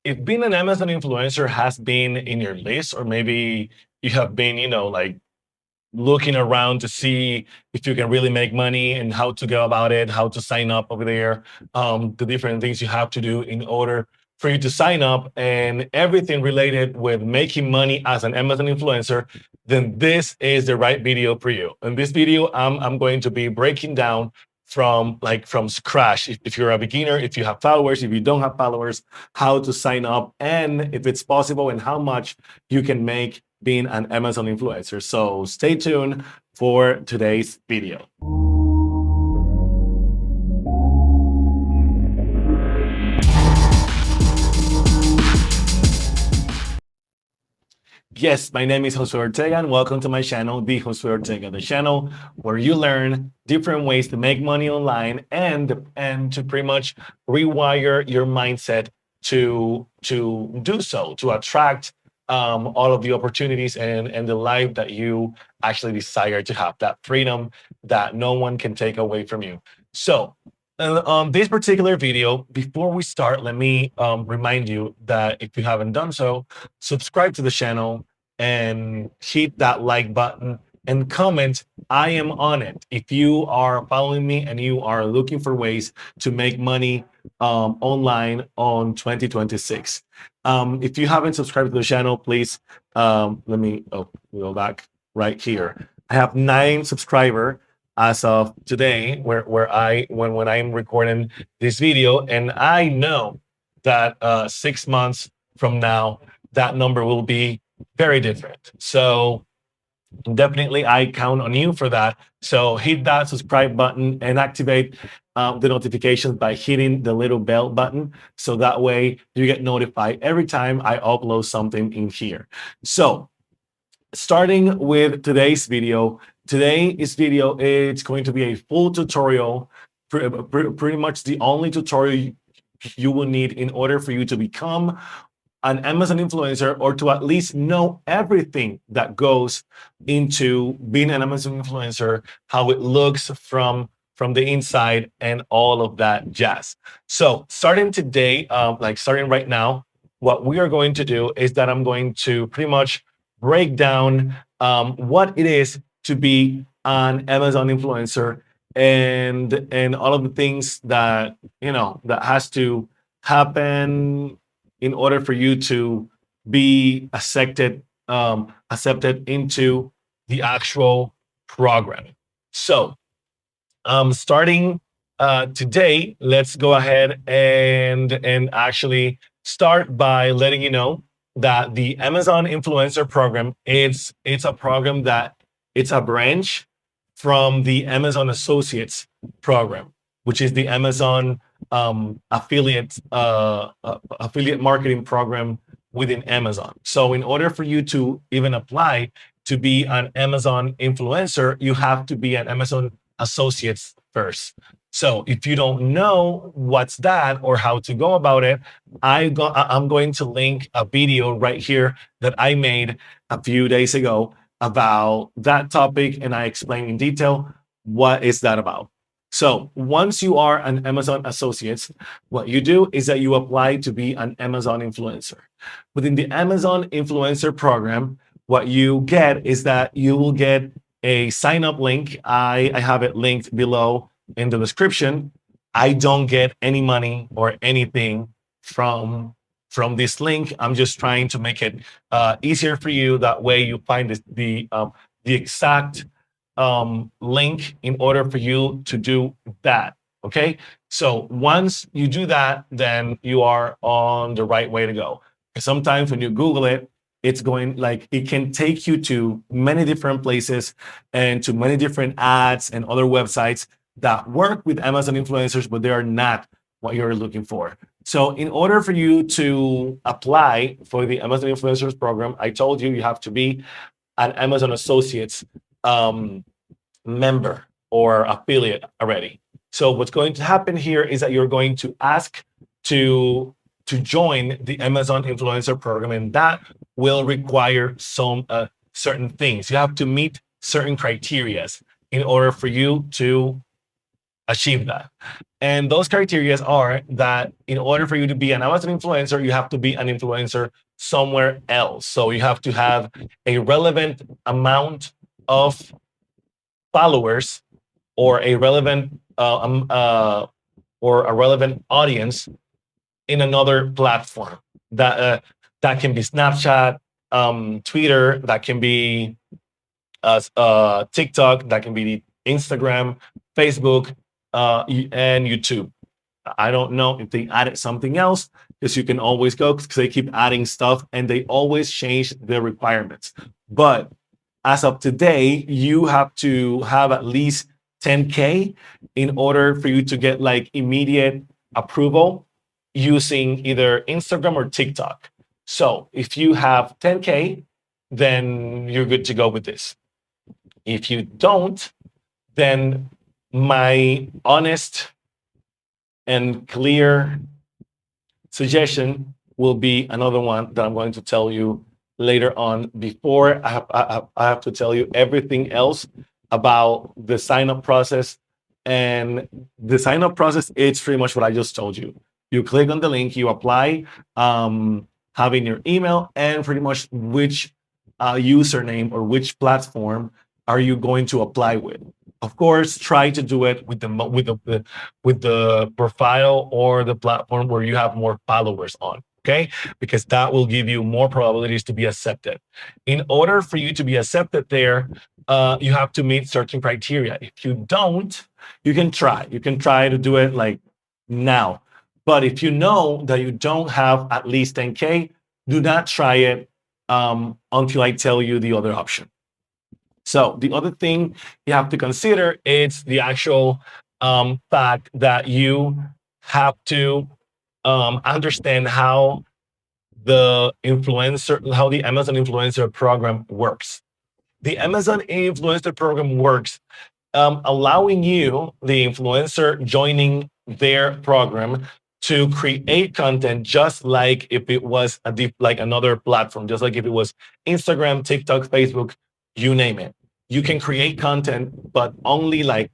if being an Amazon influencer has been in your list, or maybe you have been, like looking around to see if you can really make money and how to go about it, how to sign up over there, the different things you have to do in order for you to sign up, and everything related with making money as an Amazon influencer, then this is the right video for you. In this video, I'm going to be breaking down from scratch. If you're a beginner, if you have followers, if you don't have followers, how to sign up, and if it's possible, and how much you can make being an Amazon influencer. So stay tuned for today's video. Yes, my name is Josue Ortega, and welcome to my channel, The Josue Ortega, the channel where you learn different ways to make money online and to pretty much rewire your mindset to do so, to attract all of the opportunities and the life that you actually desire to have, that freedom that no one can take away from you. So on this particular video, before we start, let me remind you that if you haven't done so, subscribe to the channel and hit that like button and comment, I am on it. If you are following me and you are looking for ways to make money online on 2026. If you haven't subscribed to the channel, please, let me go back right here. I have 9 subscribers as of today, when I'm recording this video, and I know that 6 months from now, that number will be very different. So definitely, I count on you for that. So hit that subscribe button and activate the notifications by hitting the little bell button. So that way you get notified every time I upload something in here. So starting with today's video, it's going to be a full tutorial, pretty much the only tutorial you will need in order for you to become an Amazon influencer, or to at least know everything that goes into being an Amazon influencer, how it looks from the inside, and all of that jazz. So starting today, starting right now, what we are going to do is that I'm going to pretty much break down what it is to be an Amazon influencer, and all of the things that that has to happen in order for you to be accepted into the actual program. So starting today, let's go ahead and actually start by letting you know that the Amazon Influencer Program, it's a program that it's a branch from the Amazon Associates Program, which is the Amazon affiliate marketing program within Amazon. So in order for you to even apply to be an Amazon influencer, you have to be an Amazon Associates first. So if you don't know what's that or how to go about it, I'm going to link a video right here that I made a few days ago about that topic, and I explain in detail what is that about. So once you are an Amazon Associates, what you do is that you apply to be an Amazon influencer. Within the Amazon Influencer Program, what you get is that you will get a sign-up link. I have it linked below in the description. I don't get any money or anything from this link. I'm just trying to make it easier for you. That way you find the exact link in order for you to do that. Okay, so once you do that, then you are on the right way to go. Sometimes when you Google it, it's going it can take you to many different places and to many different ads and other websites that work with Amazon influencers, but they are not what you're looking for. So in order for you to apply for the Amazon Influencers Program, I told you have to be an Amazon Associates member or affiliate already. So what's going to happen here is that you're going to ask to join the Amazon Influencer Program, and that will require some certain things. You have to meet certain criteria in order for you to achieve that. And those criteria are that in order for you to be an Amazon influencer, you have to be an influencer somewhere else. So you have to have a relevant amount of followers or a relevant or a relevant audience in another platform. That can be Snapchat, Twitter, that can be TikTok, that can be Instagram, Facebook, and YouTube. I don't know if they added something else because you can always go because they keep adding stuff and they always change the requirements. But as of today, you have to have at least 10K in order for you to get like immediate approval using either Instagram or TikTok. So if you have 10K, then you're good to go with this. If you don't, then my honest and clear suggestion will be another one that I'm going to tell you later on. Before I have to tell you everything else about the sign up process. And the sign up process, it's pretty much what I just told you. You click on the link, you apply, having your email, and pretty much which username or which platform are you going to apply with. Of course, try to do it with the profile or the platform where you have more followers on. Okay, because that will give you more probabilities to be accepted. In order for you to be accepted there, you have to meet certain criteria. If you don't, you can try. You can try to do it like now. But if you know that you don't have at least 10K, do not try it until I tell you the other option. So the other thing you have to consider is the actual fact that you have to understand how how the Amazon influencer program works. The Amazon influencer program works allowing you, the influencer, joining their program to create content just like if it was like another platform, just like if it was Instagram, TikTok, Facebook, you name it. You can create content, but only like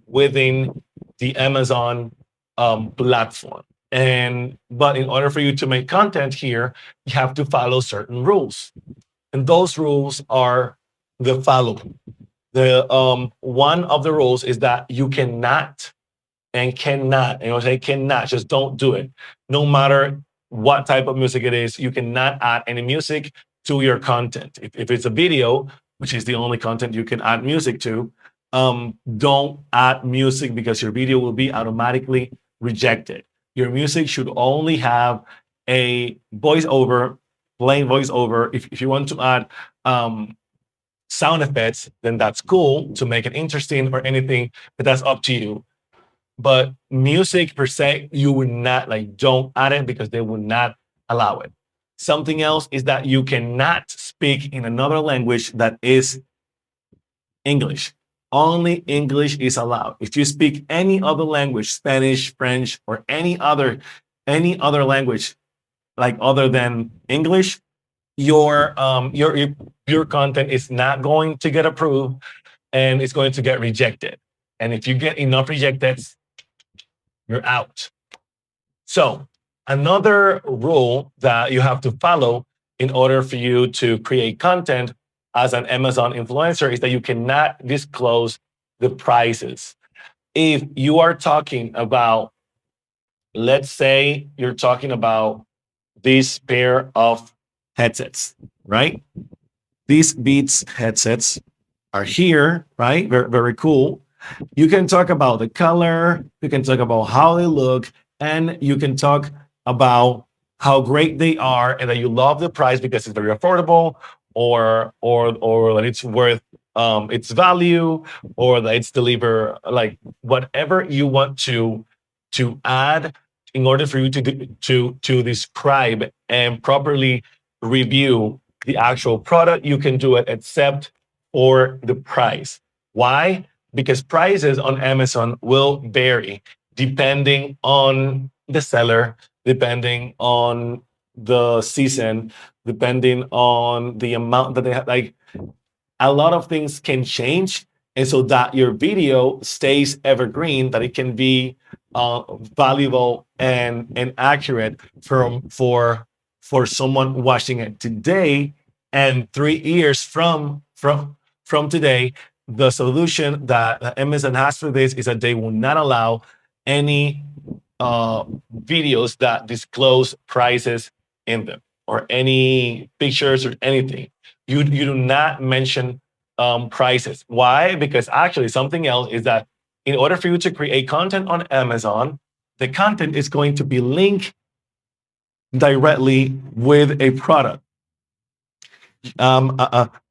within the Amazon platform. And but in order for you to make content here, you have to follow certain rules, and those rules are the following. The one of the rules is that you cannot and cannot, and I say cannot, just don't do it. No matter what type of music it is, you cannot add any music to your content. If it's a video, which is the only content you can add music to, don't add music because your video will be automatically rejected. Your music should only have a voiceover, plain voiceover. If you want to add sound effects, then that's cool to make it interesting or anything, but that's up to you. But music per se, you would not like, don't add it because they would not allow it. Something else is that you cannot speak in another language that is English. Only English is allowed. If you speak any other language, Spanish, French, or any other language like other than English, your content is not going to get approved and it's going to get rejected. And if you get enough rejected, you're out. So another rule that you have to follow in order for you to create content as an Amazon influencer is that you cannot disclose the prices. If you are talking about, let's say you're talking about this pair of headsets, right? These Beats headsets are here, right? Very, very cool. You can talk about the color, you can talk about how they look, and you can talk about how great they are and that you love the price because it's very affordable, or that it's worth its value, or that it's deliver like whatever you want to add in order for you to describe and properly review the actual product. You can do it except for the price. Why? Because prices on Amazon will vary depending on the seller, depending on the season, depending on the amount that they have. Like a lot of things can change and so that your video stays evergreen, that it can be valuable and accurate for someone watching it today, and 3 years from today. The solution that Amazon has for this is that they will not allow any videos that disclose prices in them, or any pictures or anything. You do not mention prices. Why? Because actually something else is that in order for you to create content on Amazon, the content is going to be linked directly with a product.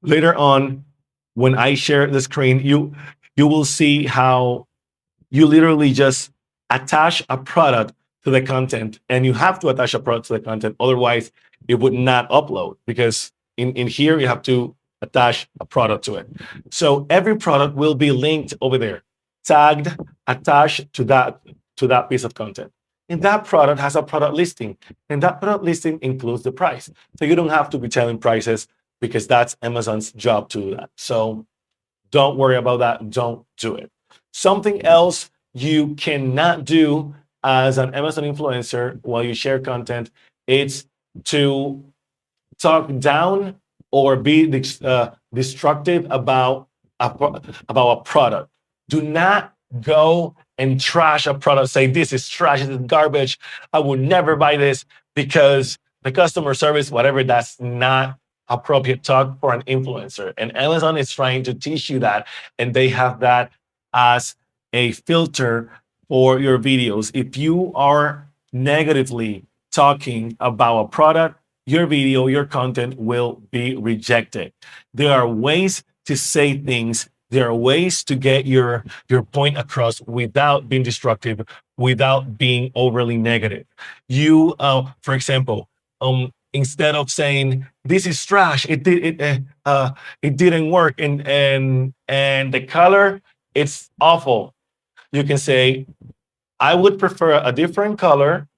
Later on, when I share the screen, you will see how you literally just attach a product to the content, and you have to attach a product to the content, otherwise it would not upload, because in here you have to attach a product to it. So every product will be linked over there, tagged, attached to that piece of content, and that product has a product listing, and that product listing includes the price. So you don't have to be telling prices, because that's Amazon's job to do that. So don't worry about that. Don't do it. Something else you cannot do as an Amazon influencer while you share content, it's to talk down or be destructive about a product. Do not go and trash a product. Say this is trash, this is garbage. I would never buy this because the customer service, whatever. That's not appropriate talk for an influencer. And Amazon is trying to teach you that, and they have that as a filter for your videos. If you are negatively talking about a product, your video, your content will be rejected. There are ways to say things. There are ways to get your point across without being destructive, without being overly negative. You, for example, instead of saying this is trash, it didn't work, and the color, it's awful. You can say, I would prefer a different color,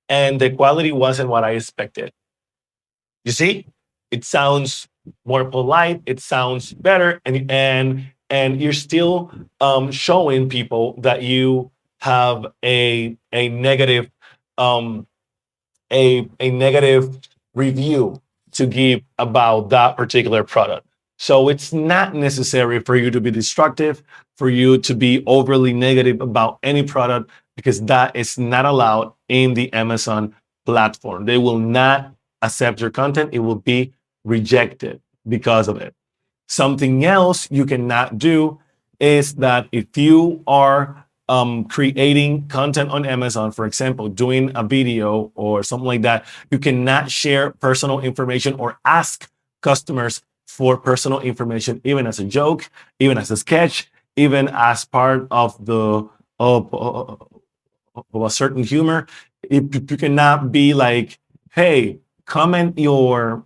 and the quality wasn't what I expected. You see, it sounds more polite. It sounds better, and you're still showing people that you have a negative um, a negative review to give about that particular product. So it's not necessary for you to be destructive, for you to be overly negative about any product, because that is not allowed in the Amazon platform. They will not accept your content. It will be rejected because of it. Something else you cannot do is that if you are creating content on Amazon, for example, doing a video or something like that, you cannot share personal information or ask customers for personal information, even as a joke, even as a sketch, even as part of a certain humor. If you cannot be like, hey, comment your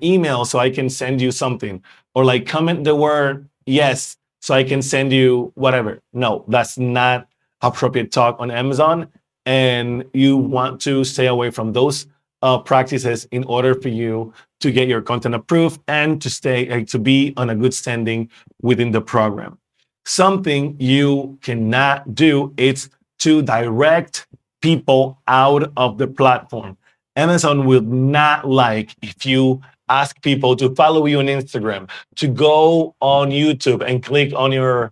email so I can send you something, or like comment the word yes so I can send you whatever. No, that's not appropriate talk on Amazon, and you want to stay away from those practices in order for you to get your content approved and to stay to be on a good standing within the program. Something you cannot do is to direct people out of the platform. Amazon will not like if you ask people to follow you on Instagram, to go on YouTube and click on your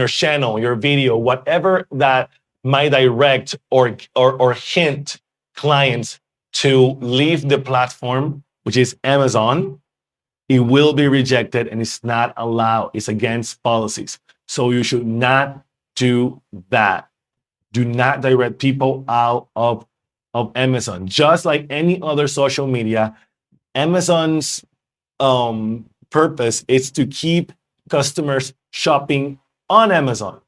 channel, your video, whatever that might direct or hint clients to leave the platform, which is Amazon. It will be rejected, and it's not allowed. It's against policies. So you should not do that. Do not direct people out of Amazon. Just like any other social media, Amazon's purpose is to keep customers shopping on Amazon.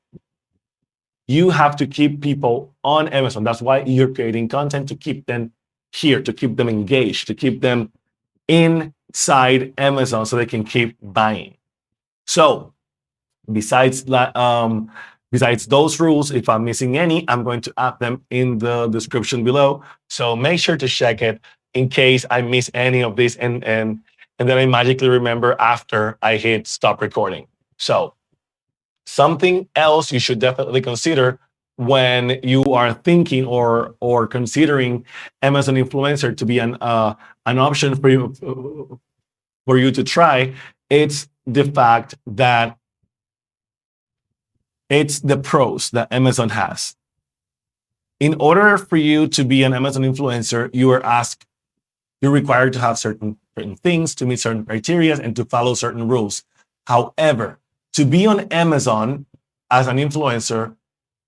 You have to keep people on Amazon. That's why you're creating content, to keep them here, to keep them engaged, to keep them inside Amazon so they can keep buying. So besides that, besides those rules, if I'm missing any, I'm going to add them in the description below. So make sure to check it in case I miss any of this, and then I magically remember after I hit stop recording. So Something else you should definitely consider when you are thinking or considering Amazon influencer to be an option for you to try, it's the fact that it's the pros that Amazon has. In order for you to be an Amazon influencer, you're required to have certain things, to meet certain criteria, and to follow certain rules. However, to be on Amazon as an influencer,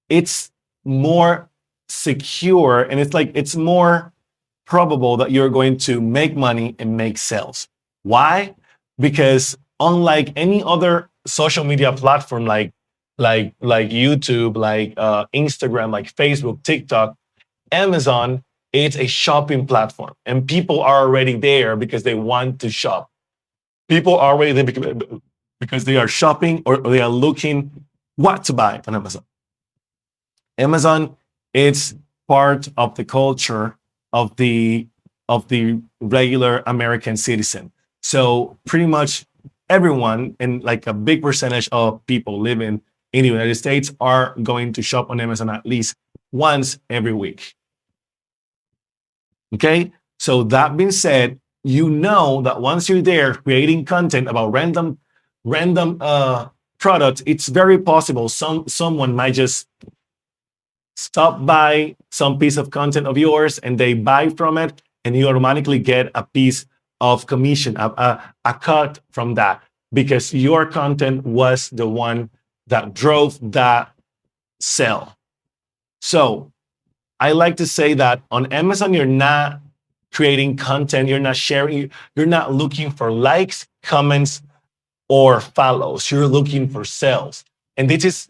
it's more secure, and it's more probable that you're going to make money and make sales. Why? Because unlike any other social media platform like YouTube, like Instagram, like Facebook, TikTok, Amazon, it's a shopping platform, and people are already there because they want to shop. People are already there because they are shopping or they are looking what to buy on Amazon. Amazon is part of the culture of the regular American citizen. So pretty much everyone, and like a big percentage of people living in the United States, are going to shop on Amazon at least once every week. Okay, so that being said, you know that once you're there creating content about random products, it's very possible someone might just stop by some piece of content of yours and they buy from it, and you automatically get a piece of commission, a cut from that, because your content was the one that drove that sale. So I like to say that on Amazon, you're not creating content, you're not sharing, you're not looking for likes, comments, or follows. You're looking for sales, and this is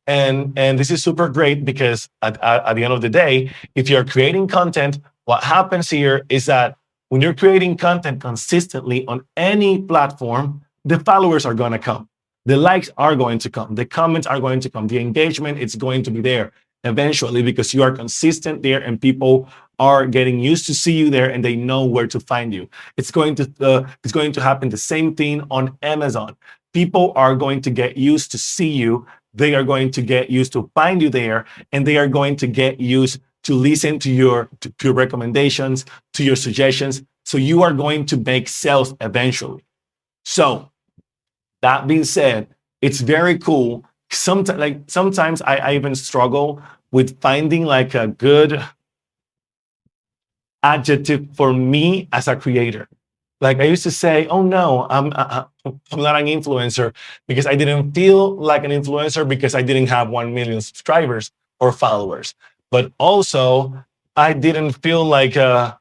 and this is super great because at the end of the day, if you're creating content, what happens here is that when you're creating content consistently on any platform, the followers are going to come, the likes are going to come, the comments are going to come, the engagement is going to be there eventually because you are consistent there and people are getting used to see you there and they know where to find you. It's going to happen the same thing on Amazon. People are going to get used to see you. They are going to get used to find you there, and they are going to get used to listen to your recommendations, to your suggestions. So you are going to make sales eventually. So that being said, it's very cool. Sometimes I even struggle with finding like a good adjective for me as a creator. Like I used to say, "Oh no, I'm not an influencer," because I didn't feel like an influencer because I didn't have 1 million subscribers or followers. But also, I didn't feel like a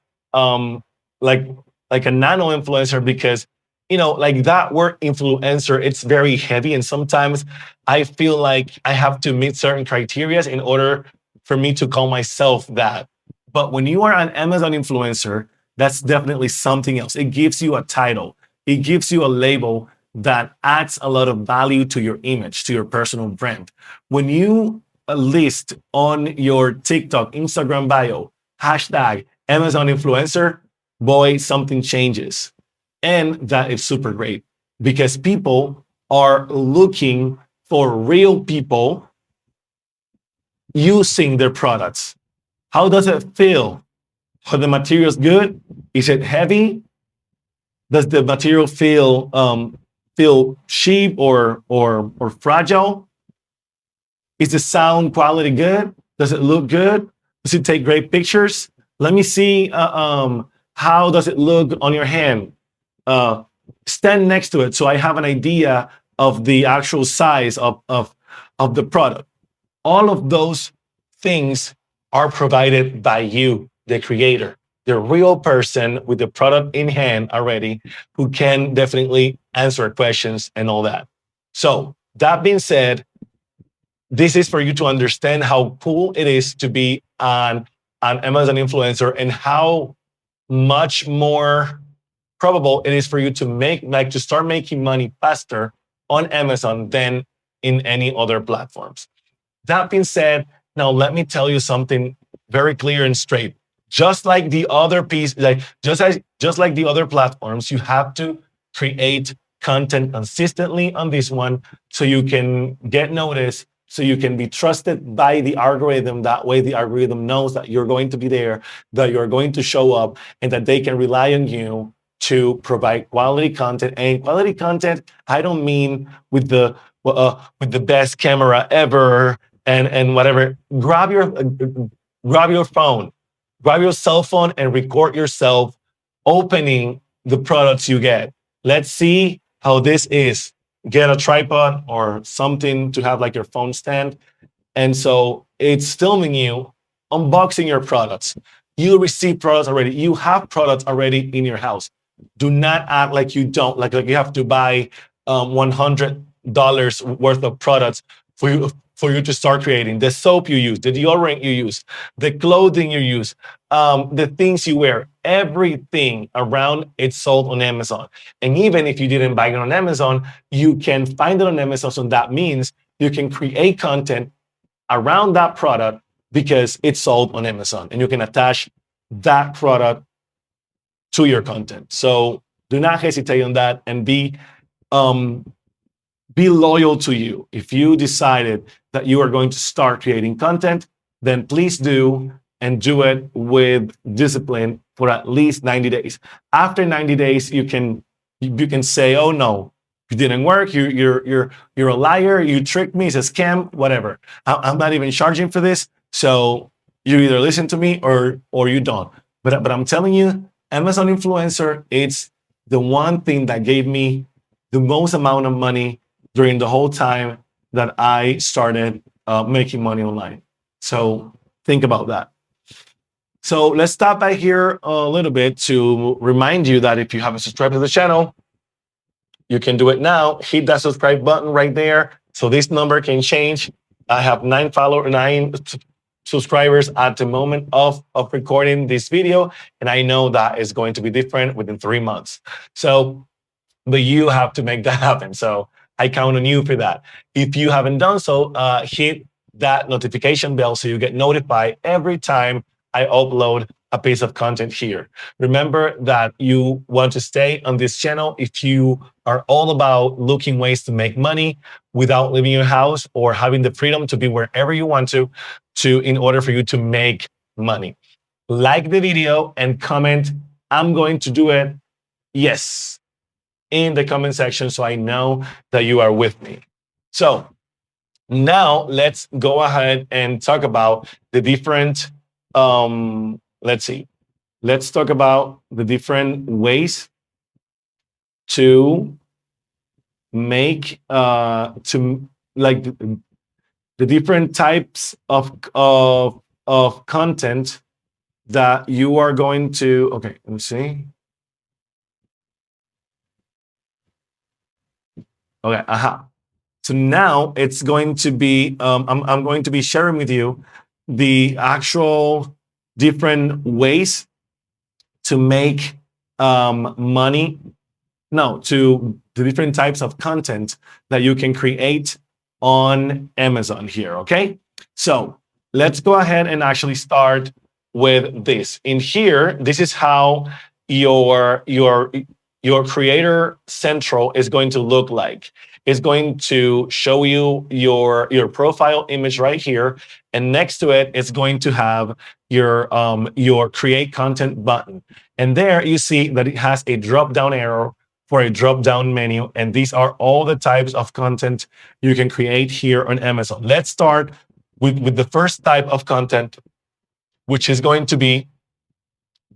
like a nano influencer because like that word influencer, it's very heavy, and sometimes I feel like I have to meet certain criteria in order for me to call myself that. But when you are an Amazon influencer, that's definitely something else. It gives you a title, it gives you a label that adds a lot of value to your image, to your personal brand. When you list on your TikTok, Instagram bio, hashtag Amazon influencer, boy, something changes. And that is super great because people are looking for real people using their products. How does it feel? Are the materials good? Is it heavy? Does the material feel cheap or fragile? Is the sound quality good? Does it look good? Does it take great pictures? Let me see. How does it look on your hand? Stand next to it so I have an idea of the actual size of the product. All of those things are provided by you, the creator, the real person with the product in hand already, who can definitely answer questions and all that. So that being said, this is for you to understand how cool it is to be an Amazon influencer and how much more probable it is for you to start making money faster on Amazon than in any other platforms. That being said, now let me tell you something very clear and straight. Just like the other piece, just like the other platforms, you have to create content consistently on this one so you can get noticed, so you can be trusted by the algorithm. That way, the algorithm knows that you're going to be there, that you're going to show up, and that they can rely on you to provide quality content. And quality content, I don't mean with the best camera ever and whatever. Grab your phone, grab your cell phone, and record yourself opening the products you get. Let's see how this is. Get a tripod or something to have like your phone stand. And so it's filming you unboxing your products. You receive products already. You have products already in your house. Do not act like you don't, like you have to buy $100 worth of products for you to start creating. The soap you use, the deodorant you use, the clothing you use, the things you wear, everything around it's sold on Amazon. And even if you didn't buy it on Amazon, you can find it on Amazon. So that means you can create content around that product because it's sold on Amazon, and you can attach that product to your content. So do not hesitate on that, and um, be loyal to you. If you decided that you are going to start creating content, then please do, and do it with discipline for at least 90 days. After 90 days, you can say, "Oh no, it didn't work. You're a liar. You tricked me. It's a scam. Whatever. I'm not even charging for this. So you either listen to me or you don't." But I'm telling you, Amazon influencer, it's the one thing that gave me the most amount of money during the whole time that I started making money online. So think about that. So let's stop by here a little bit to remind you that if you haven't subscribed to the channel, you can do it now. Hit that subscribe button right there so this number can change. I have 9 subscribers at the moment of recording this video, and I know that is going to be different within 3 months. So, but you have to make that happen. So I count on you for that. If you haven't done so, hit that notification bell so you get notified every time I upload a piece of content here. Remember that you want to stay on this channel if you are all about looking ways to make money without leaving your house or having the freedom to be wherever you want to in order for you to make money. Like the video and comment, "I'm going to do it," yes, in the comment section so I know that you are with me. So now let's go ahead and talk about the different, let's see. Let's talk about the different ways to make, to like the different types of content that you are going to, okay, let me see. Okay, aha. So now it's going to be, I'm going to be sharing with you the actual different ways to make money. No, to the different types of content that you can create on Amazon here, okay? So let's go ahead and actually start with this. In here, this is how your creator central is going to look like. It's going to show you your profile image right here, and next to it, it's going to have your create content button. And there you see that it has a drop down arrow for a drop down menu, and these are all the types of content you can create here on Amazon. Let's start with the first type of content, which is going to be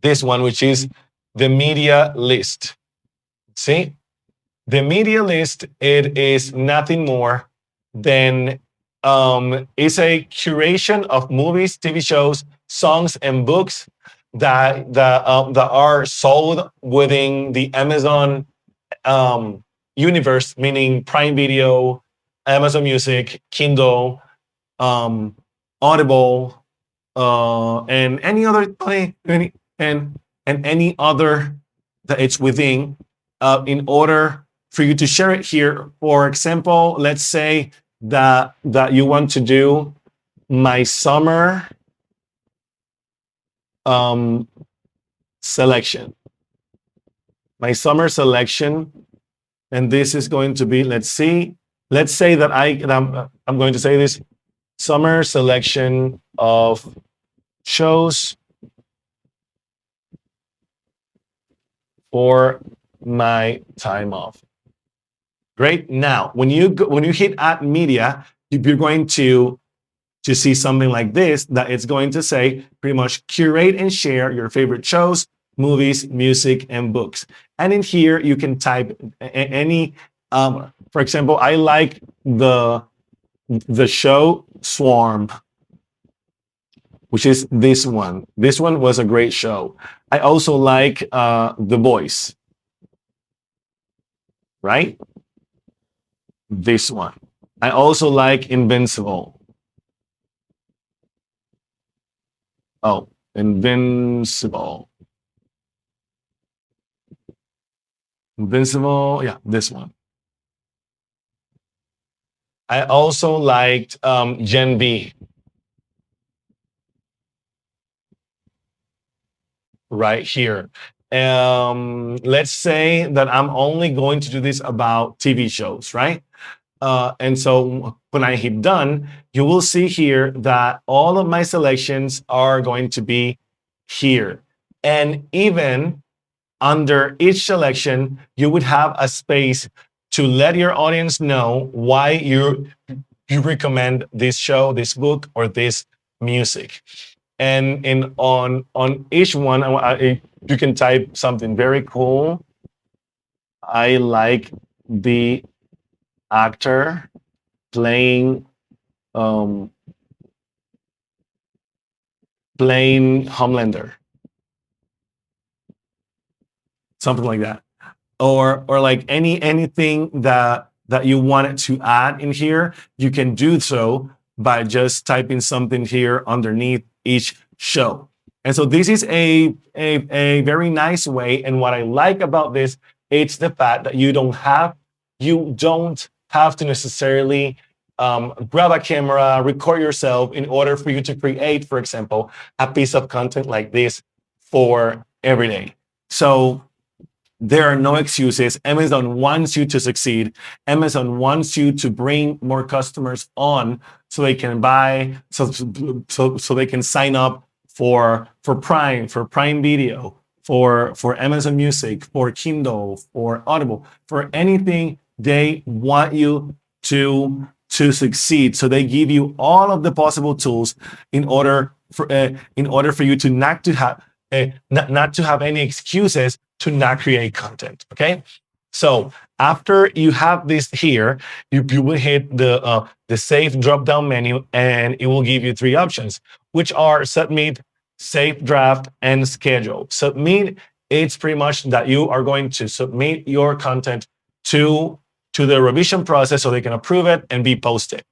this one, which is the media list. See, the media list, it is nothing more than it's a curation of movies, TV shows, songs, and books that are sold within the Amazon universe, meaning Prime Video, Amazon Music, Kindle, Audible, and any other and any other that it's within. In order for you to share it here, for example, let's say that you want to do my summer selection. My summer selection And this is going to be, let's see, let's say that I'm going to say this summer selection of shows for my time off. Great. Now, when you hit add media, you're going to see something like this that it's going to say pretty much curate and share your favorite shows, movies, music, and books. And in here, you can type any. For example, I like the show Swarm, which is this one. This one was a great show. I also like The Voice, right? This one. I also like Invincible. Oh, Invincible. Invincible, yeah, this one. I also liked Gen B. Right here. Let's say that I'm only going to do this about TV shows, right? And so when I hit done, you will see here that all of my selections are going to be here. And even under each selection, you would have a space to let your audience know why you recommend this show, this book, or this music. And on each one, you can type something very cool. I like the actor playing playing Homelander, something like that, or like anything that you wanted to add in here, you can do so by just typing something here underneath each show. And so this is a very nice way. And what I like about this, it's the fact that you don't have to necessarily grab a camera, record yourself in order for you to create, for example, a piece of content like this for every day. So there are no excuses. Amazon wants you to succeed. Amazon wants you to bring more customers on so they can buy, so they can sign up for Prime Video, for Amazon Music, for Kindle, for Audible, for anything. They want you to succeed. So they give you all of the possible tools in order for you to not to have not to have any excuses to not create content. Okay. So after you have this here, you will hit the save drop down menu, and it will give you three options, which are submit, save draft, and schedule. Submit, it's pretty much that you are going to submit your content to the revision process so they can approve it and be posted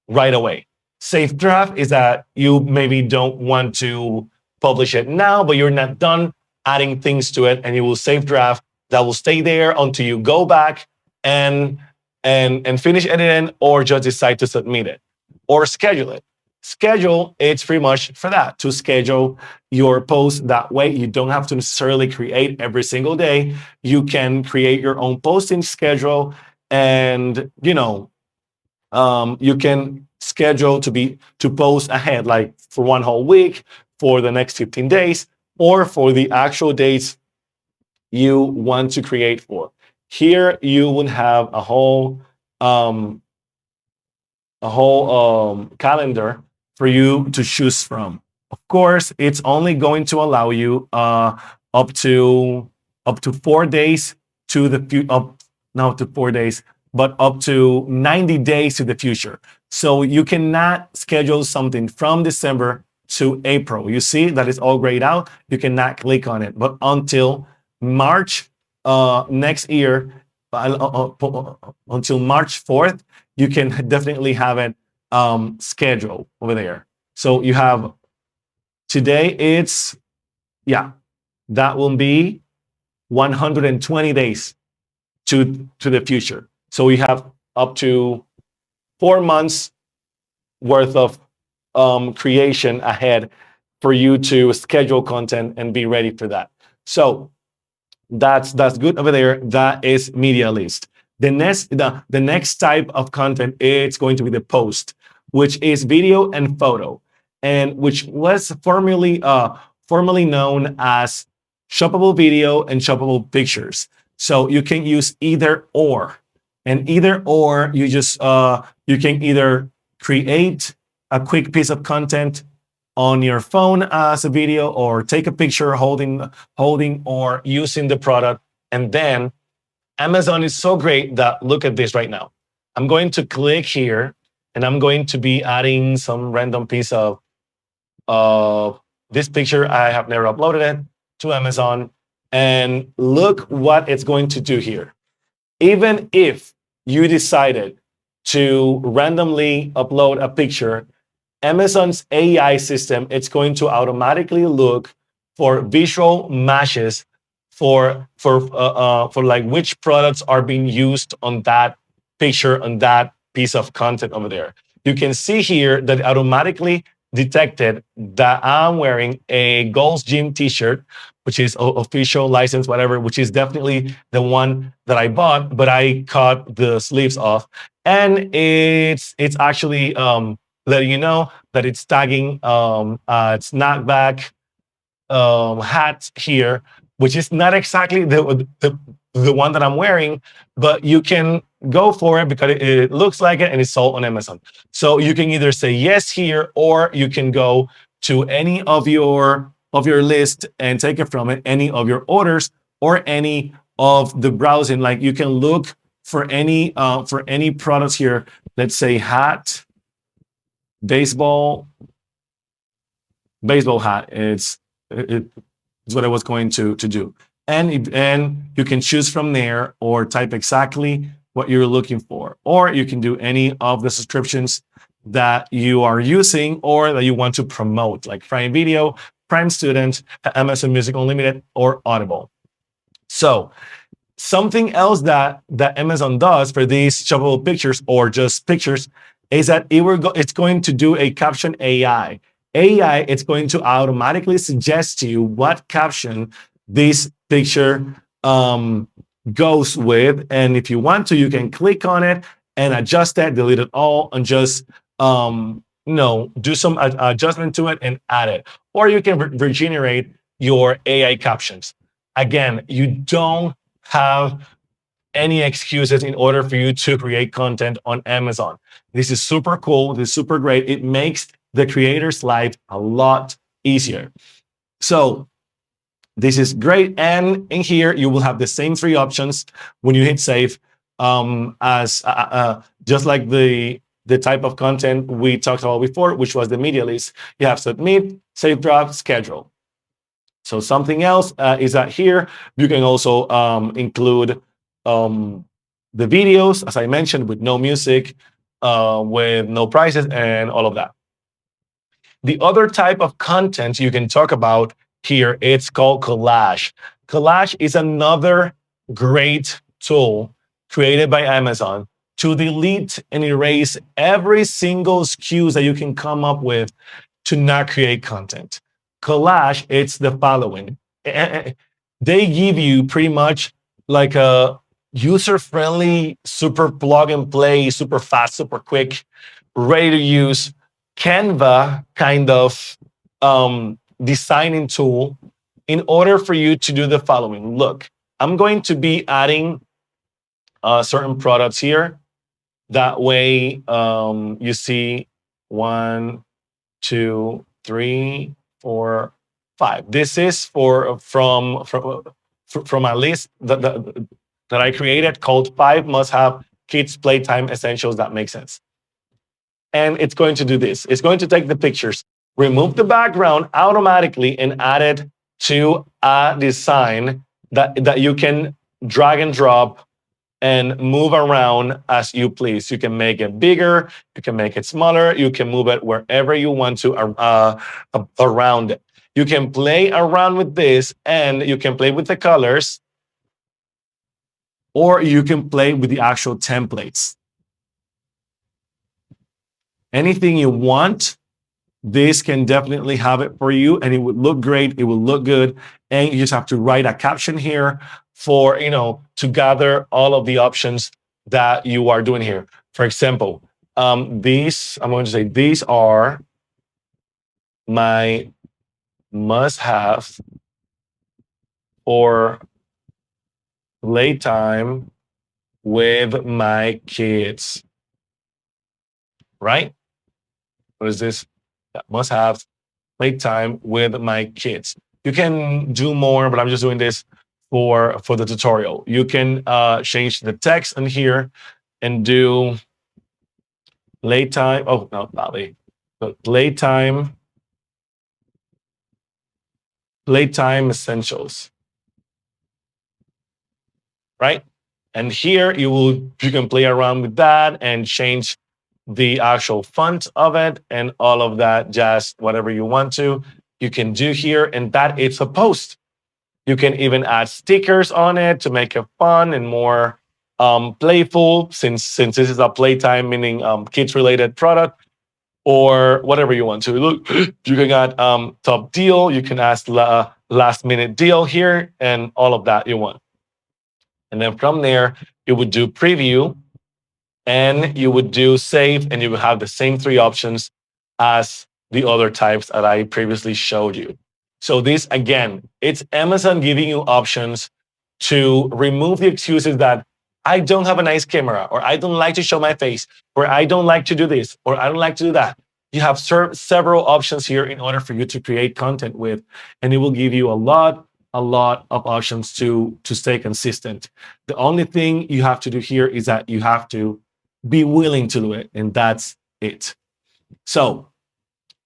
right away. Save draft is that you maybe don't want to publish it now, but you're not done adding things to it, and you will save draft that will stay there until you go back and finish editing, or just decide to submit it or schedule it. Schedule, it's pretty much for that, to schedule your post. That way you don't have to necessarily create every single day. You can create your own posting schedule, and you can schedule to post ahead, like for one whole week, for the next 15 days, or for the actual dates you want to create for. Here you would have a whole calendar for you to choose from. Of course, it's only going to allow you up to 4 days to the not to 4 days, but up to 90 days to the future. So you cannot schedule something from December to April. You see that it's all grayed out. You cannot click on it. But until March next year, until March 4th, you can definitely have it scheduled over there. So you have today, that will be 120 days to the future. So we have up to 4 months worth of creation ahead for you to schedule content and be ready for that. So that's good over there. That is Media List. The next type of content, it's going to be the post, which is video and photo, and which was formerly known as shoppable video and shoppable pictures. So you can use either or, and either or you can either create a quick piece of content on your phone as a video, or take a picture holding or using the product. And then Amazon is so great that, look at this right now. I'm going to click here and I'm going to be adding some random piece of this picture. I have never uploaded it to Amazon. And look what it's going to do here. Even if you decided to randomly upload a picture, Amazon's AI system, it's going to automatically look for visual matches for like which products are being used on that picture, on that piece of content over there. You can see here that it automatically detected that I'm wearing a Gold's Gym t-shirt, which is official license, whatever, which is definitely the one that I bought, but I cut the sleeves off. And it's actually letting you know that it's tagging it's knockback hat here, which is not exactly the one that I'm wearing, but you can go for it because it looks like it and it's sold on Amazon. So you can either say yes here, or you can go to any of your list and take it from it, any of your orders or any of the browsing. Like you can look for any products here. Let's say hat, baseball hat. It's what I was going to do. And you can choose from there, or type exactly what you're looking for. Or you can do any of the subscriptions that you are using or that you want to promote, like Prime Video, Prime Student, Amazon Music Unlimited, or Audible. So something else that Amazon does for these shoppable pictures, or just pictures, is that it's going to do a caption AI. It's going to automatically suggest to you what caption this picture goes with. And if you want to, you can click on it and adjust that, delete it all, and just do some adjustment to it and add it. Or you can regenerate your AI captions. Again, you don't have any excuses in order for you to create content on Amazon. This is super cool. This is super great. It makes the creator's life a lot easier. So this is great. And in here, you will have the same three options when you hit save, as just like the type of content we talked about before, which was the media list. You have submit, save draft, schedule. So something else is that here you can also include the videos, as I mentioned, with no music, with no prices, and all of that. The other type of content you can talk about here, it's called collage. Collage is another great tool created by Amazon to delete and erase every single excuse that you can come up with to not create content. Collage, it's the following. They give you pretty much like a user-friendly, super plug and play, super fast, super quick, ready to use Canva kind of designing tool in order for you to do the following. Look, I'm going to be adding certain products here. That way, you see 1, 2, 3, 4, 5. This is from a list that I created called 5 must-have kids playtime essentials that make sense. And it's going to do this. It's going to take the pictures, remove the background automatically, and add it to a design that you can drag and drop and move around as you please. You can make it bigger, you can make it smaller, you can move it wherever you want to around it. You can play around with this, and you can play with the colors, or you can play with the actual templates. Anything you want, this can definitely have it for you, and it would look great. It will look good. And you just have to write a caption here for, to gather all of the options that you are doing here. For example, these, I'm going to say, these are my must-haves for playtime with my kids, right? What is this? Yeah, must-haves playtime with my kids. You can do more, but I'm just doing this for the tutorial. You can change the text in here and do playtime. Oh no, not late. But playtime essentials, right? And here you can play around with that and change the actual font of it and all of that, just whatever you want to. You can do here, and that it's a post. You can even add stickers on it to make it fun and more playful, since this is a playtime, meaning kids related product, or whatever you want to. Look, you can add top deal. You can add last minute deal here, and all of that you want. And then from there, you would do preview, and you would do save, and you would have the same three options as the other types that I previously showed you. So this, again, it's Amazon giving you options to remove the excuses that I don't have a nice camera, or I don't like to show my face, or I don't like to do this, or I don't like to do that. You have several options here in order for you to create content with, and it will give you a lot of options to stay consistent. The only thing you have to do here is that you have to be willing to do it, and that's it. So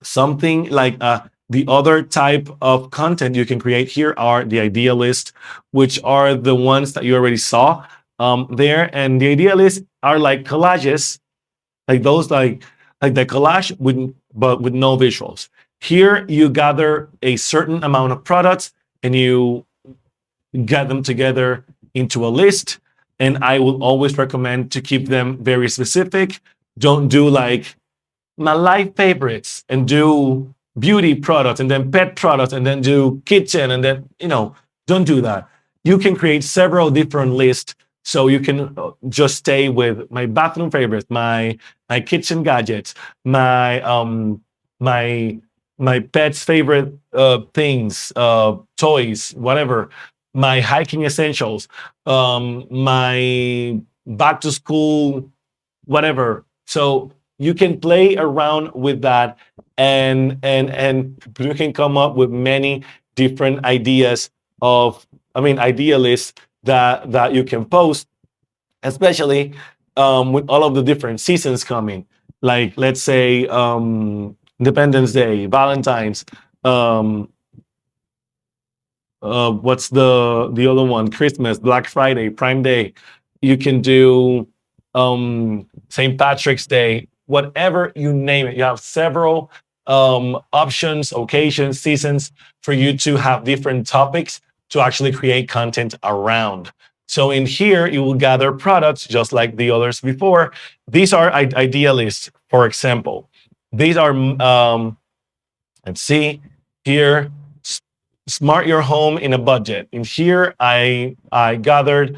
something like the other type of content you can create here are the idea list, which are the ones that you already saw there. And the idea list are like collages, like those, like the collage but with no visuals. Here you gather a certain amount of products and you get them together into a list. And I will always recommend to keep them very specific. Don't do like my life favorites and do beauty products and then pet products and then do kitchen and then, don't do that. You can create several different lists, so you can just stay with my bathroom favorites, my kitchen gadgets, my my pet's favorite things, toys, whatever, my hiking essentials, my back to school, whatever. So you can play around with that, and you can come up with many different ideas of, idea lists that you can post, especially with all of the different seasons coming. Like, let's say, Independence Day, Valentine's, um, what's the other one? Christmas, Black Friday, Prime Day. You can do St. Patrick's Day, whatever you name it. You have several options, occasions, seasons for you to have different topics to actually create content around. So in here, you will gather products just like the others before. These are idea lists, for example. These are, let's see here, smart your home in a budget. In here, I gathered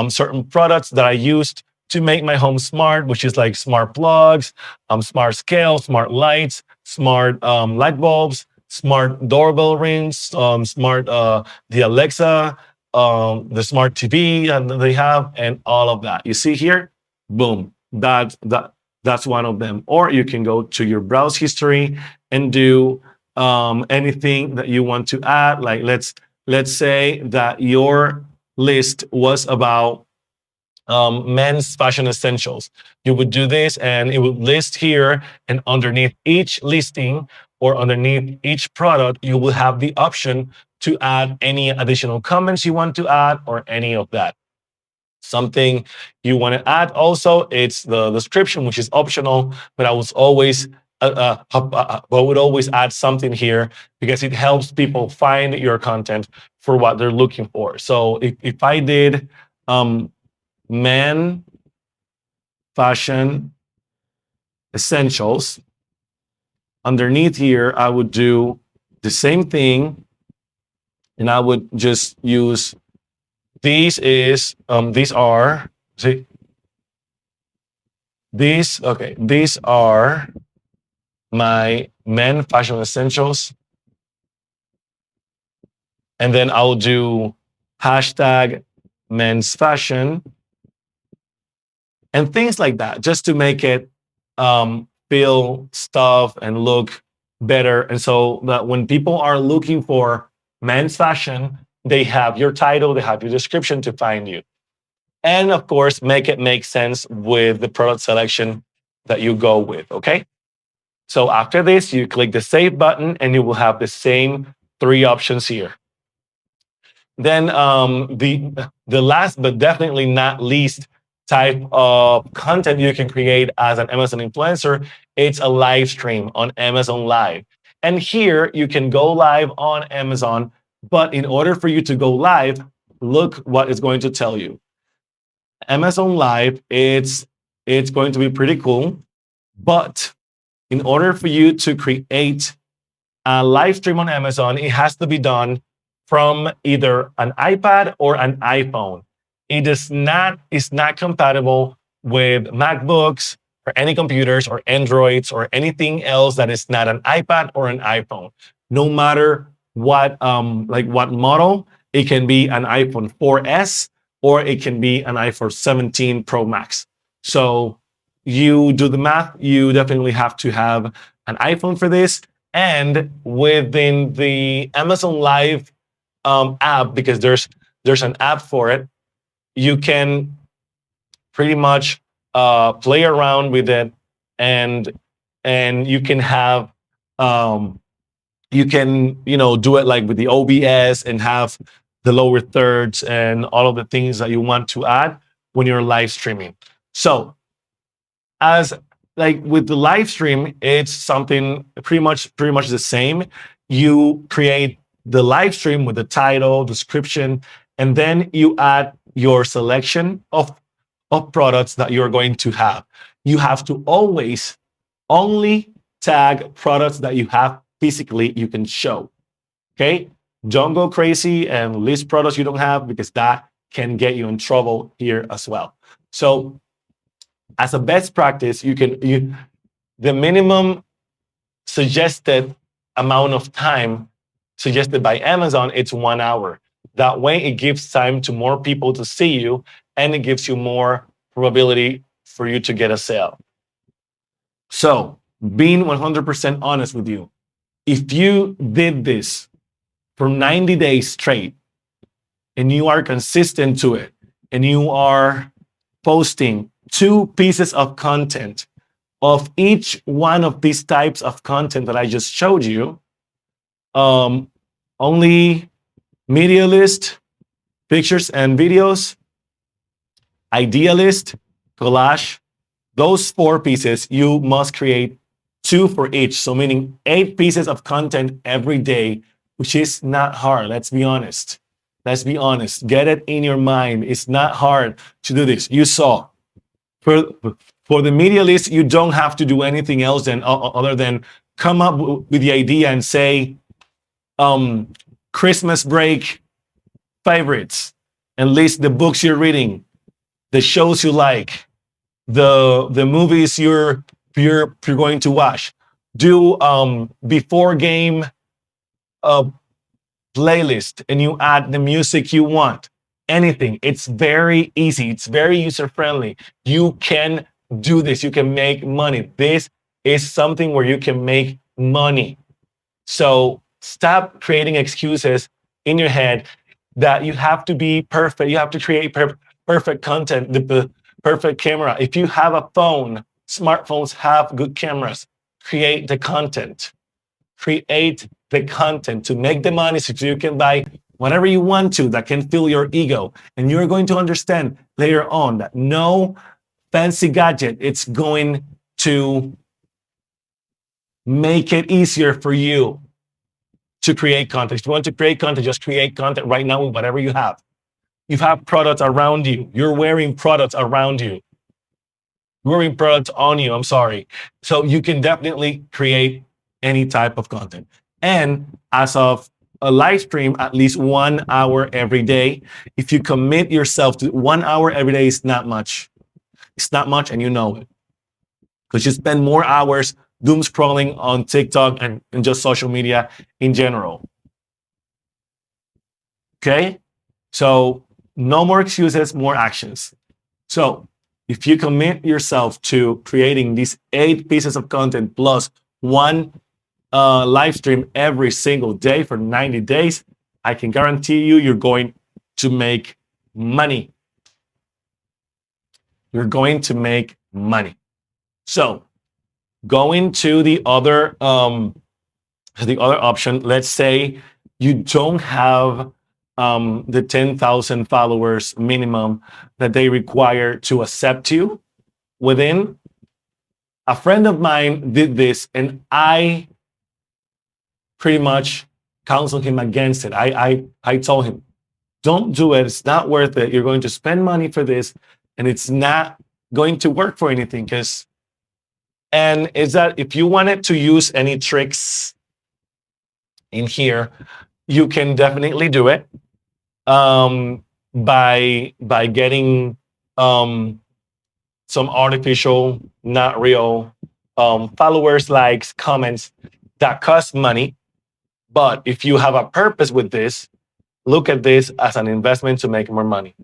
certain products that I used to make my home smart, which is like smart plugs, smart scale, smart lights, smart light bulbs, smart doorbell rings, smart the Alexa, the smart TV that they have, and all of that. You see here, boom, that's one of them. Or you can go to your browse history and do anything that you want to add. Like, let's say that your list was about men's fashion essentials. You would do this, and it would list here, and underneath each listing or underneath each product, you will have the option to add any additional comments you want to add or any of that. Something you want to add also, it's the description, which is optional, but I would always add something here because it helps people find your content for what they're looking for. So if I did men fashion essentials, underneath here, I would do the same thing, and I would just use these are, see, These are my men fashion essentials. And then I'll do hashtag men's fashion and things like that, just to make it feel stuff and look better. And so that when people are looking for men's fashion, they have your title, they have your description to find you. And of course, make it make sense with the product selection that you go with. Okay. So after this, you click the save button and you will have the same three options here. Then the last but definitely not least type of content you can create as an Amazon influencer, it's a live stream on Amazon Live. And here you can go live on Amazon, but in order for you to go live, look what it's going to tell you. Amazon Live, it's going to be pretty cool, but in order for you to create a live stream on Amazon, it has to be done from either an iPad or an iPhone. It's not compatible with MacBooks or any computers or Androids or anything else that is not an iPad or an iPhone. No matter what what model, it can be an iPhone 4S or it can be an iPhone 17 Pro Max. So you do the math, you definitely have to have an iPhone for this. And within the Amazon Live app, because there's an app for it, you can pretty much play around with it, and you can have you can do it like with the OBS and have the lower thirds and all of the things that you want to add when you're live streaming. So as like with the live stream, it's something pretty much the same. You create the live stream with the title, description, and then you add your selection of products that you're going to have. You have to always only tag products that you have physically you can show. Okay? Don't go crazy and list products you don't have, because that can get you in trouble here as well. So as a best practice, the minimum suggested amount of time suggested by Amazon, it's 1 hour. That way it gives time to more people to see you, and it gives you more probability for you to get a sale. So being 100% honest with you, if you did this for 90 days straight and you are consistent to it and you are posting 2 pieces of content of each one of these types of content that I just showed you, only media list, pictures and videos, idea list, collage, those 4 pieces, you must create 2 for each. So meaning 8 pieces of content every day, which is not hard. Let's be honest. Let's be honest. Get it in your mind. It's not hard to do this. You saw. For the media list, you don't have to do anything else other than come up with the idea and say, Christmas break favorites, and list the books you're reading, the shows you like, the movies you're going to watch. Do before game playlist, and you add the music you want. Anything. It's very easy. It's very user friendly. You can do this. You can make money. This is something where you can make money. So stop creating excuses in your head that you have to be perfect. You have to create perfect content, the perfect camera. If you have a phone, smartphones have good cameras. Create the content. Create the content to make the money so you can buy whatever you want to that can fill your ego. And you're going to understand later on that no fancy gadget, it's going to make it easier for you to create content. If you want to create content, just create content right now with whatever you have. You have products around you. You're wearing products around you. You're wearing products on you, I'm sorry. So you can definitely create any type of content. And as of a live stream, at least 1 hour every day. If you commit yourself to 1 hour every day, it's not much. It's not much, and you know it. because you spend more hours doom scrolling on TikTok and just social media in general. Okay? So no more excuses, more actions. So if you commit yourself to creating these 8 pieces of content plus one live stream every single day for 90 days, I can guarantee you you're going to make money. You're going to make money. So going to the other option, let's say you don't have the 10,000 followers minimum that they require to accept you within. A friend of mine did this, and I pretty much counseled him against it. I told him, don't do it. It's not worth it. You're going to spend money for this, and it's not going to work for anything. And is that if you wanted to use any tricks in here, you can definitely do it by getting some artificial, not real followers, likes, comments that cost money. But if you have a purpose with this, look at this as an investment to make more money,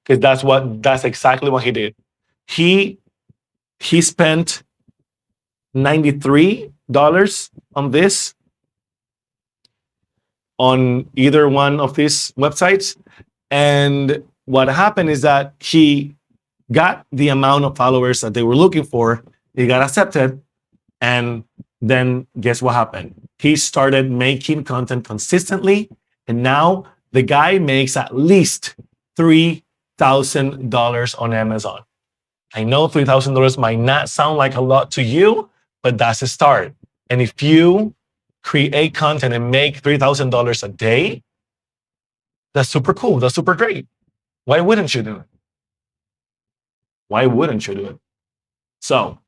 because that's exactly what he did. He spent $93 on this, on either one of these websites. And what happened is that he got the amount of followers that they were looking for. He got accepted. And then guess what happened? He started making content consistently. And now the guy makes at least $3,000 on Amazon. I know $3,000 might not sound like a lot to you, but that's a start. And if you create content and make $3,000 a day, that's super cool. That's super great. Why wouldn't you do it? Why wouldn't you do it? So,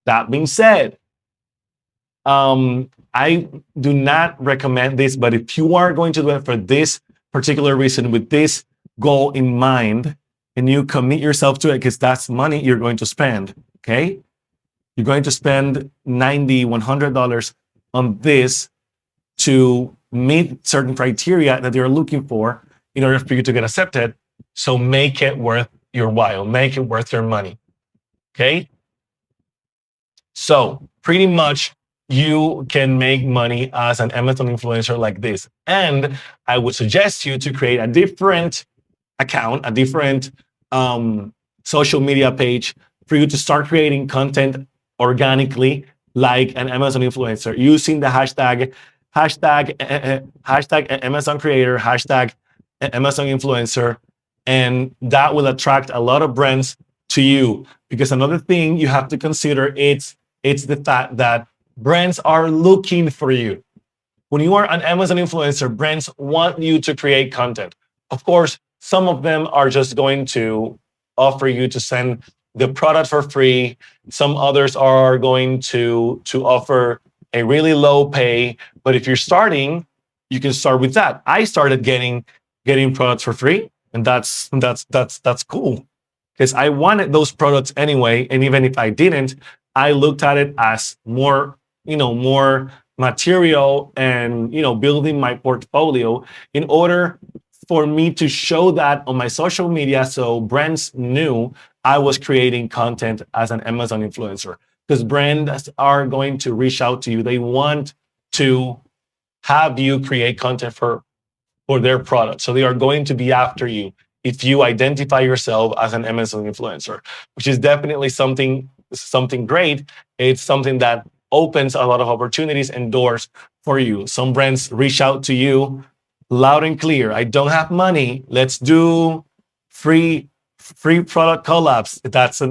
that being said, I do not recommend this, but if you are going to do it for this particular reason, with this goal in mind, and you commit yourself to it, because that's money you're going to spend, okay? You're going to spend $90, $100 on this to meet certain criteria that you're looking for in order for you to get accepted. So make it worth your while, make it worth your money, okay? So pretty much you can make money as an Amazon influencer like this. And I would suggest you to create a different account, a different social media page for you to start creating content organically like an Amazon influencer, using the hashtag Amazon creator, hashtag Amazon influencer, and that will attract a lot of brands to you. Because another thing you have to consider, it's the fact that brands are looking for you. When you are an Amazon influencer, brands want you to create content. Of course, some of them are just going to offer you to send the product for free. Some others are going to offer a really low pay. But if you're starting, you can start with that. I started getting products for free, and that's cool, because I wanted those products anyway. And even if I didn't, I looked at it as more material and building my portfolio in order for me to show that on my social media, so brands knew I was creating content as an Amazon influencer. Because brands are going to reach out to you. They want to have you create content for their product. So they are going to be after you if you identify yourself as an Amazon influencer, which is definitely something great. It's something that opens a lot of opportunities and doors for you. Some brands reach out to you loud and clear. I don't have money. Let's do free product collabs. That's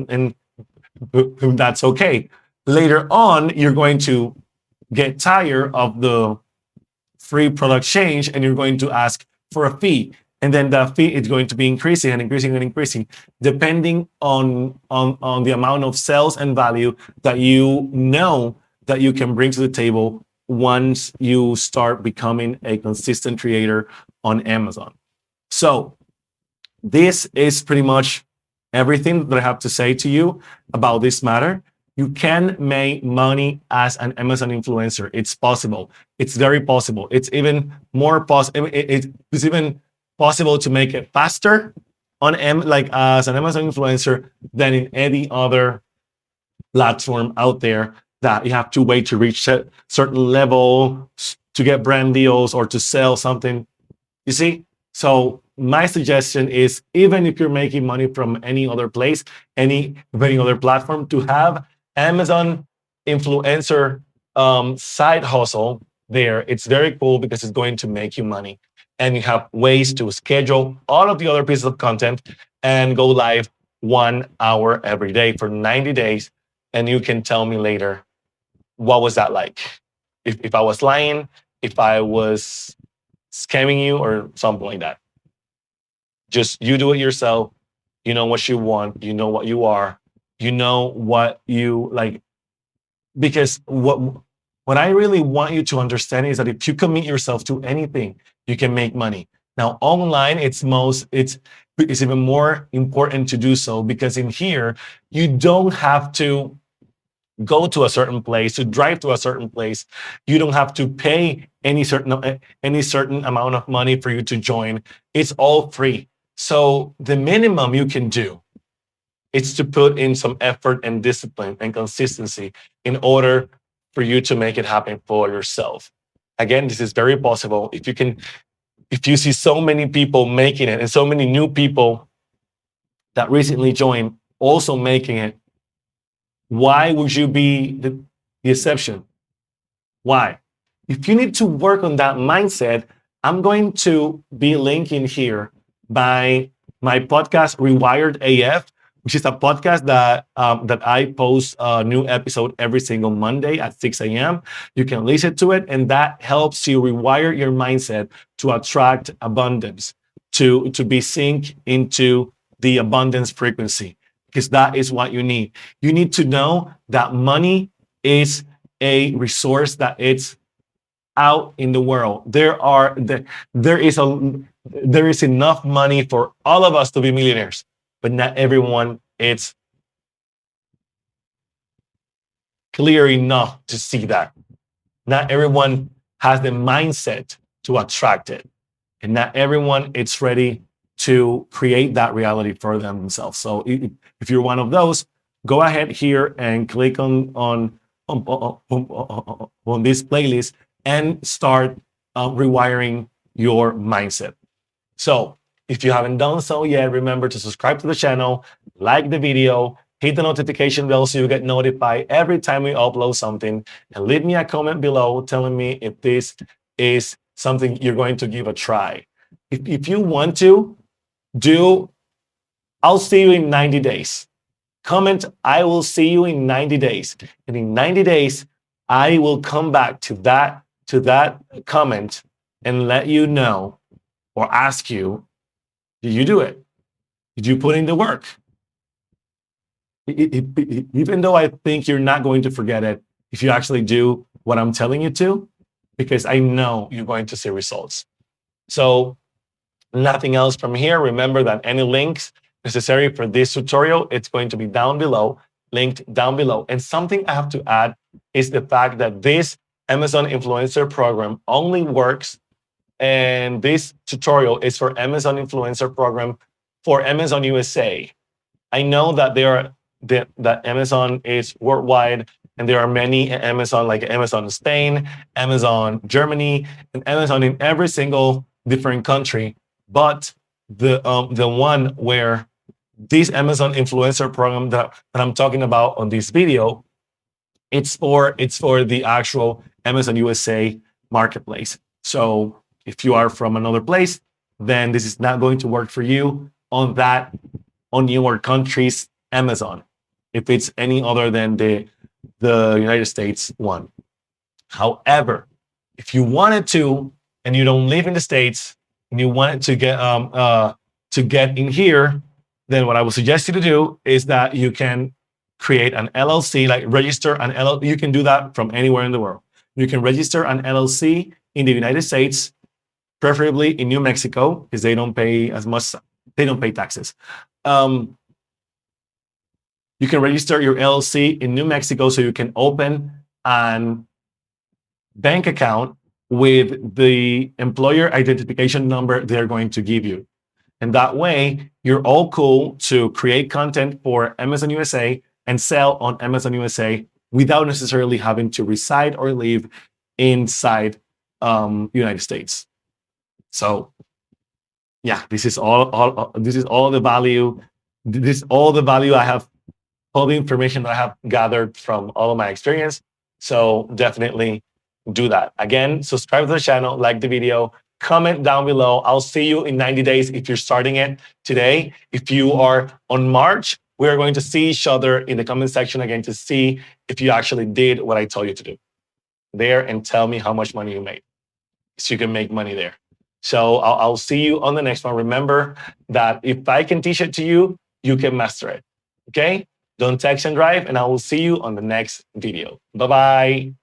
okay. Later on, you're going to get tired of the free product change, and you're going to ask for a fee. And then the fee is going to be increasing and increasing and increasing, depending on the amount of sales and value that you know that you can bring to the table once you start becoming a consistent creator on Amazon. So this is pretty much everything that I have to say to you about this matter. You can make money as an Amazon influencer. It's possible. It's very possible. It's even more possible. It's even possible to make it faster on like as an Amazon influencer than in any other platform out there that you have to wait to reach a certain level to get brand deals or to sell something. You see? So my suggestion is even if you're making money from any other place, any other platform, to have Amazon influencer side hustle there, it's very cool because it's going to make you money. And you have ways to schedule all of the other pieces of content and go live 1 hour every day for 90 days. And you can tell me later, what was that like? If I was lying, if I was scamming you or something like that. Just you do it yourself. You know what you want. You know what you are. You know what you like. Because what I really want you to understand is that if you commit yourself to anything, you can make money. Now online, it's even more important to do so because in here you don't have to go to a certain place, to drive to a certain place. You don't have to pay any certain amount of money for you to join. It's all free. So the minimum you can do is to put in some effort and discipline and consistency in order for you to make it happen for yourself. Again, this is very possible. If you see so many people making it and so many new people that recently joined also making it, why would you be the exception? Why? If you need to work on that mindset, I'm going to be linking here by my podcast Rewired AF, which is a podcast that I post a new episode every single Monday at 6 a.m. You can listen to it, and that helps you rewire your mindset to attract abundance, to be synced into the abundance frequency, because that is what you need. You need to know that money is a resource that it's out in the world. There is enough money for all of us to be millionaires, but not everyone is clear enough to see that. Not everyone has the mindset to attract it, and not everyone is ready to create that reality for themselves. So if you're one of those, go ahead here and click on this playlist and start rewiring your mindset. So if you haven't done so yet, remember to subscribe to the channel, like the video, hit the notification bell so you get notified every time we upload something, and leave me a comment below telling me if this is something you're going to give a try. If you want to do, I'll see you in 90 days. Comment, I will see you in 90 days. And in 90 days, I will come back to that comment and let you know or ask you, did you do it? Did you put in the work? Even though I think you're not going to forget it if you actually do what I'm telling you to, because I know you're going to see results. So nothing else from here. Remember that any links necessary for this tutorial, it's going to be down below, linked down below. And something I have to add is the fact that this Amazon influencer program only works, and this tutorial is for Amazon influencer program for Amazon USA. I know that that Amazon is worldwide, and there are many Amazon, like Amazon Spain, Amazon Germany, and Amazon in every single different country. But the one where this Amazon influencer program that I'm talking about on this video, it's for the actual Amazon USA marketplace. So if you are from another place, then this is not going to work for you on your country's Amazon, if it's any other than the United States one. However, if you wanted to, and you don't live in the States, and you wanted to get in here, then what I would suggest you to do is that you can create an LLC, like register an LLC. You can do that from anywhere in the world. You can register an LLC in the United States, preferably in New Mexico, because they don't pay as much. They don't pay taxes. You can register your LLC in New Mexico so you can open an bank account with the employer identification number they're going to give you. And that way, you're all cool to create content for Amazon USA and sell on Amazon USA without necessarily having to reside or live inside United States. So, yeah, this is all the value. This is all the value I have, all the information that I have gathered from all of my experience. So definitely do that. Again, subscribe to the channel, like the video, comment down below. I'll see you in 90 days if you're starting it today. If you are on March, we are going to see each other in the comment section again to see if you actually did what I told you to do there, and tell me how much money you made, so you can make money there. So I'll see you on the next one. Remember that if I can teach it to you, you can master it. Okay? Don't text and drive, and I will see you on the next video. Bye-bye.